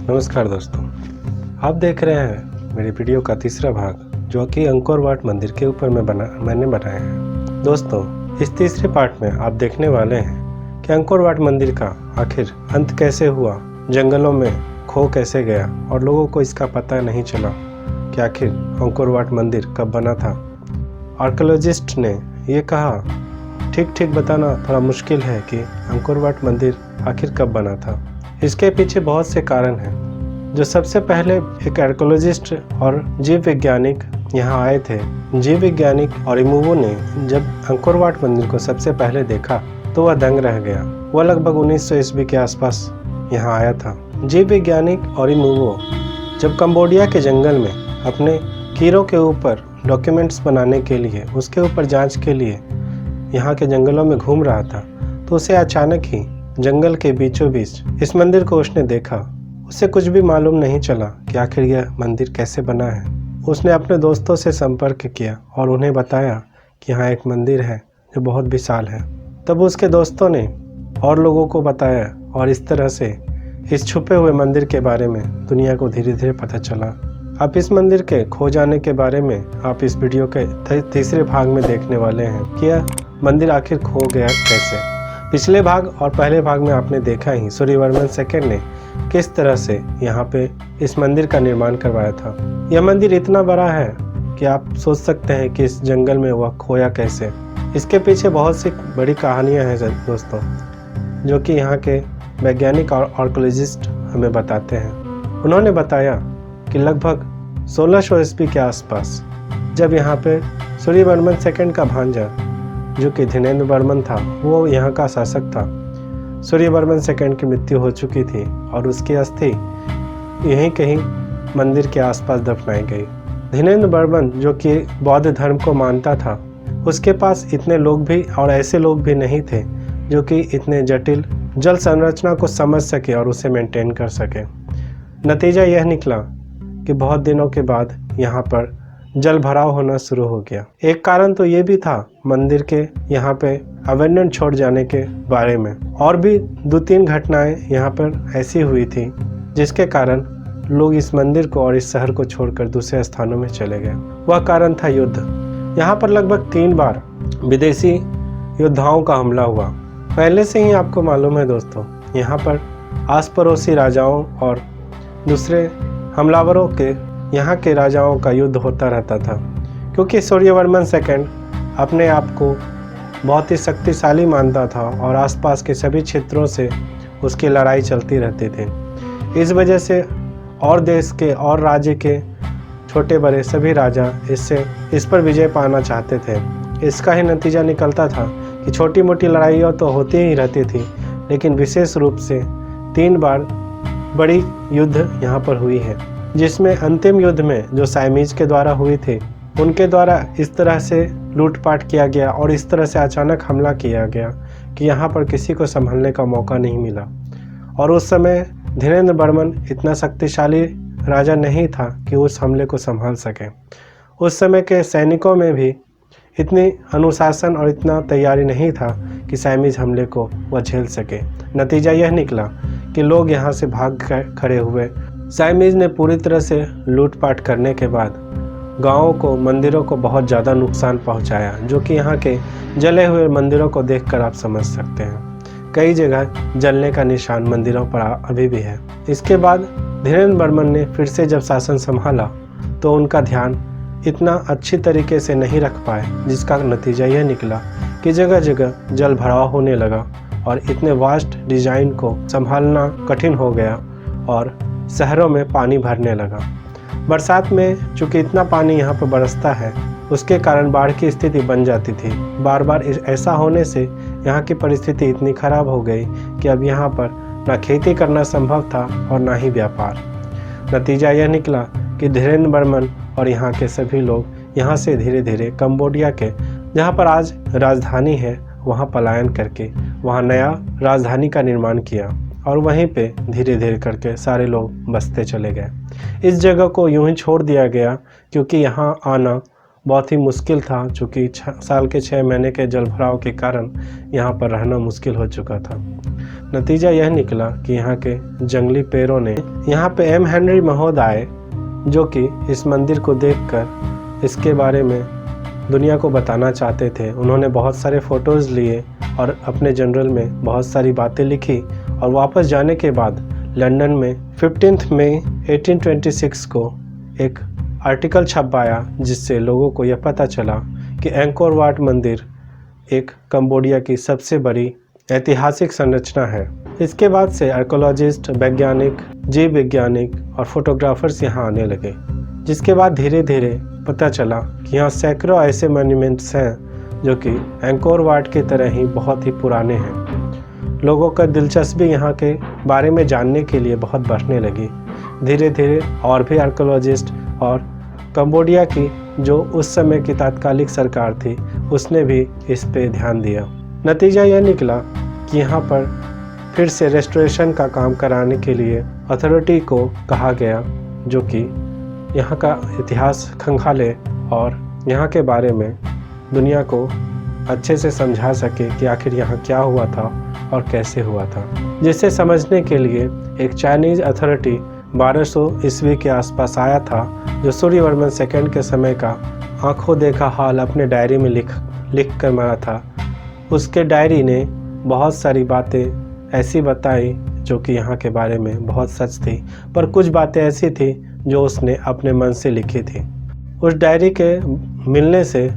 नमस्कार दोस्तों, आप देख रहे हैं मेरी वीडियो का तीसरा भाग जो कि अंकोर वाट मंदिर के ऊपर मैंने बनाया है। दोस्तों, इस तीसरे पार्ट में आप देखने वाले हैं कि अंकोर वाट मंदिर का आखिर अंत कैसे हुआ, जंगलों में खो कैसे गया और लोगों को इसका पता नहीं चला कि आखिर अंकोर वाट मंदिर कब बना था। आर्कियोलॉजिस्ट ने ये कहा ठीक बताना थोड़ा मुश्किल है कि अंकोर वाट मंदिर आखिर कब बना था। इसके पीछे बहुत से कारण हैं। जो सबसे पहले एक आर्कियोलॉजिस्ट और जीव वैज्ञानिक यहाँ आए थे। जीव वैज्ञानिक ऑरिमूवो ने जब अंकोर वाट मंदिर को सबसे पहले देखा तो वह दंग रह गया। वह लगभग 1900 ईस्वी के आसपास यहाँ आया था। जीव वैज्ञानिक ऑरिमूवो जब कंबोडिया के जंगल में अपने कीड़ों के ऊपर डॉक्यूमेंट्स बनाने के लिए, उसके ऊपर जांच के लिए यहाँ के जंगलों में घूम रहा था तो उसे अचानक ही जंगल के बीचों बीच इस मंदिर को उसने देखा। उसे कुछ भी मालूम नहीं चला कि आखिर यह मंदिर कैसे बना है। उसने अपने दोस्तों से संपर्क किया और उन्हें बताया कि यहाँ एक मंदिर है जो बहुत विशाल है। तब उसके दोस्तों ने और लोगों को बताया और इस तरह से इस छुपे हुए मंदिर के बारे में दुनिया को धीरे धीरे पता चला। आप इस मंदिर के खो जाने के बारे में आप इस वीडियो के तीसरे भाग में देखने वाले हैं कि यह मंदिर आखिर खो गया कैसे। पिछले भाग और पहले भाग में आपने देखा ही सूर्यवर्मन सेकंड ने किस तरह से यहाँ पे इस मंदिर का निर्माण करवाया था। यह मंदिर इतना बड़ा है कि आप सोच सकते हैं कि इस जंगल में वह खोया कैसे। इसके पीछे बहुत सी बड़ी कहानियाँ हैं दोस्तों, जो कि यहाँ के वैज्ञानिक और आर्कियोलॉजिस्ट हमें बताते हैं। उन्होंने बताया कि लगभग 1600 ईस्वी के आसपास जब यहाँ पे सूर्यवर्मन सेकंड का भांजा जो कि धीरेन्द्र वर्मन था, वो यहाँ का शासक था। सूर्यवर्मन सेकंड की मृत्यु हो चुकी थी और उसकी अस्थि यहीं कहीं मंदिर के आसपास दफनाई गई। धीरेन्द्र वर्मन जो कि बौद्ध धर्म को मानता था, उसके पास इतने लोग भी और ऐसे लोग भी नहीं थे जो कि इतने जटिल जल संरचना को समझ सके और उसे मेंटेन कर सके। नतीजा यह निकला कि बहुत दिनों के बाद यहाँ पर जल भराव होना शुरू हो गया। एक कारण तो ये भी था मंदिर के यहाँ पे अवेंडन छोड़ जाने के बारे में। और भी 2-3 घटनाएं यहाँ पर ऐसी हुई थी जिसके कारण लोग इस मंदिर को और इस शहर को छोड़कर दूसरे स्थानों में चले गए। वह कारण था युद्ध। यहाँ पर लगभग 3 बार विदेशी योद्धाओं का हमला हुआ। पहले से ही आपको मालूम है दोस्तों, यहाँ पर आस पड़ोसी राजाओं और दूसरे हमलावरों के यहाँ के राजाओं का युद्ध होता रहता था, क्योंकि सूर्यवर्मन सेकंड अपने आप को बहुत ही शक्तिशाली मानता था और आसपास के सभी क्षेत्रों से उसकी लड़ाई चलती रहती थी। इस वजह से और देश के और राज्य के छोटे बड़े सभी राजा इस पर विजय पाना चाहते थे। इसका ही नतीजा निकलता था कि छोटी मोटी लड़ाइयाँ तो होती ही रहती थी, लेकिन विशेष रूप से 3 बार बड़ी युद्ध यहाँ पर हुई है, जिसमें अंतिम युद्ध में जो साइमीज के द्वारा हुई थी, उनके द्वारा इस तरह से लूटपाट किया गया और इस तरह से अचानक हमला किया गया कि यहाँ पर किसी को संभलने का मौका नहीं मिला। और उस समय धीरेन्द्र वर्मन इतना शक्तिशाली राजा नहीं था कि उस हमले को संभाल सके। उस समय के सैनिकों में भी इतनी अनुशासन और इतना तैयारी नहीं था कि साइमीज हमले को वह झेल सके। नतीजा यह निकला कि लोग यहाँ से भाग खड़े हुए। साइमीज ने पूरी तरह से लूटपाट करने के बाद गांवों को, मंदिरों को बहुत ज़्यादा नुकसान पहुंचाया, जो कि यहाँ के जले हुए मंदिरों को देखकर आप समझ सकते हैं। कई जगह जलने का निशान मंदिरों पर अभी भी है। इसके बाद धीरेन्द्र वर्मन ने फिर से जब शासन संभाला तो उनका ध्यान इतना अच्छी तरीके से नहीं रख पाए, जिसका नतीजा यह निकला कि जगह जगह जल भराव होने लगा और इतने वास्ट डिजाइन को संभालना कठिन हो गया और शहरों में पानी भरने लगा। बरसात में चूँकि इतना पानी यहाँ पर बरसता है, उसके कारण बाढ़ की स्थिति बन जाती थी। बार बार ऐसा होने से यहाँ की परिस्थिति इतनी खराब हो गई कि अब यहाँ पर ना खेती करना संभव था और ना ही व्यापार। नतीजा यह निकला कि धीरेन्द्र वर्मन और यहाँ के सभी लोग यहाँ से धीरे धीरे कंबोडिया के, जहाँ पर आज राजधानी है, वहाँ पलायन करके वहाँ नया राजधानी का निर्माण किया और वहीं पे धीरे धीरे करके सारे लोग बसते चले गए। इस जगह को यूं ही छोड़ दिया गया क्योंकि यहाँ आना बहुत ही मुश्किल था, चूँकि साल के 6 महीने के जलभराव के कारण यहाँ पर रहना मुश्किल हो चुका था। नतीजा यह निकला कि यहाँ के जंगली पेड़ों ने यहाँ पे एम हेनरी महोदय, जो कि इस मंदिर को देखकर इसके बारे में दुनिया को बताना चाहते थे, उन्होंने बहुत सारे फ़ोटोज़ लिए और अपने जर्नल में बहुत सारी बातें लिखी। और वापस जाने के बाद लंदन में 15 मई 1826 को एक आर्टिकल छपवाया, जिससे लोगों को यह पता चला कि एंकोर वाट मंदिर एक कंबोडिया की सबसे बड़ी ऐतिहासिक संरचना है। इसके बाद से आर्कोलॉजिस्ट, वैज्ञानिक, जीव वैज्ञानिक और फोटोग्राफर्स यहाँ आने लगे, जिसके बाद धीरे धीरे पता चला कि यहाँ सैकड़ों ऐसे मॉन्यूमेंट्स हैं जो कि एंकोर वाट की तरह ही बहुत ही पुराने हैं। लोगों का दिलचस्पी यहाँ के बारे में जानने के लिए बहुत बढ़ने लगी। धीरे धीरे और भी आर्कोलॉजिस्ट और कंबोडिया की जो उस समय की तात्कालिक सरकार थी, उसने भी इस पे ध्यान दिया। नतीजा यह निकला कि यहाँ पर फिर से रेस्टोरेशन का काम कराने के लिए अथॉरिटी को कहा गया, जो कि यहाँ का इतिहास खंगाले और यहाँ के बारे में दुनिया को अच्छे से समझा सके कि आखिर यहाँ क्या हुआ था और कैसे हुआ था। जिसे समझने के लिए एक चाइनीज़ अथॉरिटी 1200 ईस्वी के आसपास आया था, जो सूर्यवर्मन सेकंड के समय का आंखों देखा हाल अपने डायरी में लिख कर मरा था। उसके डायरी ने बहुत सारी बातें ऐसी बताई जो कि यहाँ के बारे में बहुत सच थी, पर कुछ बातें ऐसी थी जो उसने अपने मन से लिखी थी। उस डायरी के मिलने से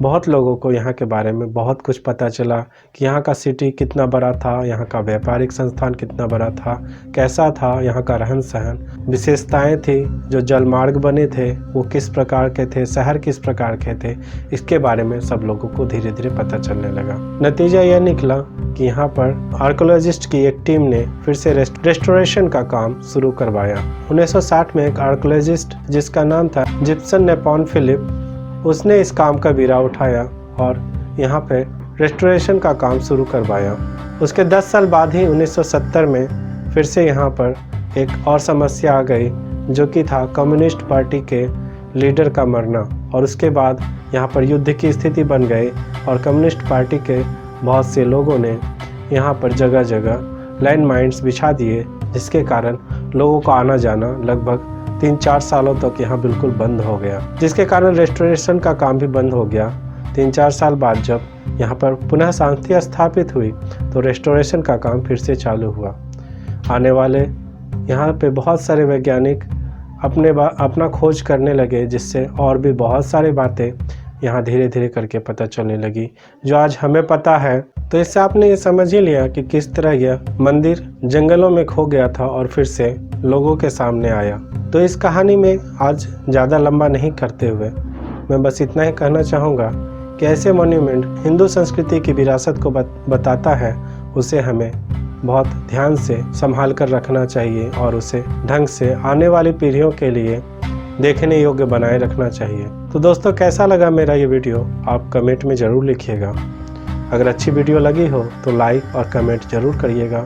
बहुत लोगों को यहाँ के बारे में बहुत कुछ पता चला कि यहाँ का सिटी कितना बड़ा था, यहाँ का व्यापारिक संस्थान कितना बड़ा था, कैसा था यहाँ का रहन सहन, विशेषताएं थी, जो जलमार्ग बने थे वो किस प्रकार के थे, शहर किस प्रकार के थे, इसके बारे में सब लोगों को धीरे धीरे पता चलने लगा। नतीजा यह निकला कि यहाँ पर आर्कोलॉजिस्ट की एक टीम ने फिर से रेस्टोरेशन का काम शुरू करवाया। 1960 में एक आर्कोलॉजिस्ट जिसका नाम था जिप्सन नेपॉन फिलिप, उसने इस काम का बीड़ा उठाया और यहाँ पे रेस्टोरेशन का काम शुरू करवाया। उसके 10 साल बाद ही 1970 में फिर से यहाँ पर एक और समस्या आ गई, जो कि था कम्युनिस्ट पार्टी के लीडर का मरना। और उसके बाद यहाँ पर युद्ध की स्थिति बन गई और कम्युनिस्ट पार्टी के बहुत से लोगों ने यहाँ पर जगह जगह लैंड माइन्स बिछा दिए, जिसके कारण लोगों का आना जाना लगभग 3-4 सालों तक यहाँ बिल्कुल बंद हो गया, जिसके कारण रेस्टोरेशन का काम भी बंद हो गया। 3-4 साल बाद जब यहाँ पर पुनः शांति स्थापित हुई तो रेस्टोरेशन का काम फिर से चालू हुआ। आने वाले यहाँ पे बहुत सारे वैज्ञानिक अपना खोज करने लगे, जिससे और भी बहुत सारी बातें यहाँ धीरे धीरे करके पता चलने लगी, जो आज हमें पता है। तो इससे आपने ये समझ ही लिया कि किस तरह यह मंदिर जंगलों में खो गया था और फिर से लोगों के सामने आया। तो इस कहानी में आज ज़्यादा लंबा नहीं करते हुए मैं बस इतना ही कहना चाहूँगा कि ऐसे मॉन्यूमेंट हिंदू संस्कृति की विरासत को बताता है, उसे हमें बहुत ध्यान से संभाल कर रखना चाहिए और उसे ढंग से आने वाली पीढ़ियों के लिए देखने योग्य बनाए रखना चाहिए। तो दोस्तों, कैसा लगा मेरा ये वीडियो आप कमेंट में ज़रूर लिखिएगा। अगर अच्छी वीडियो लगी हो तो लाइक और कमेंट ज़रूर करिएगा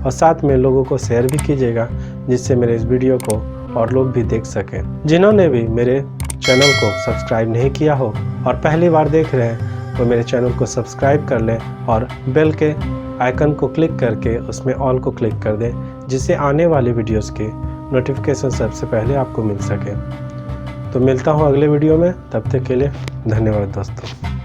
और साथ में लोगों को शेयर भी कीजिएगा, जिससे मेरे इस वीडियो को और लोग भी देख सकें। जिन्होंने भी मेरे चैनल को सब्सक्राइब नहीं किया हो और पहली बार देख रहे हैं, तो मेरे चैनल को सब्सक्राइब कर लें और बेल के आइकन को क्लिक करके उसमें ऑल को क्लिक कर दें, जिससे आने वाली वीडियोस के नोटिफिकेशन सबसे पहले आपको मिल सके। तो मिलता हूँ अगले वीडियो में, तब तक के लिए धन्यवाद दोस्तों।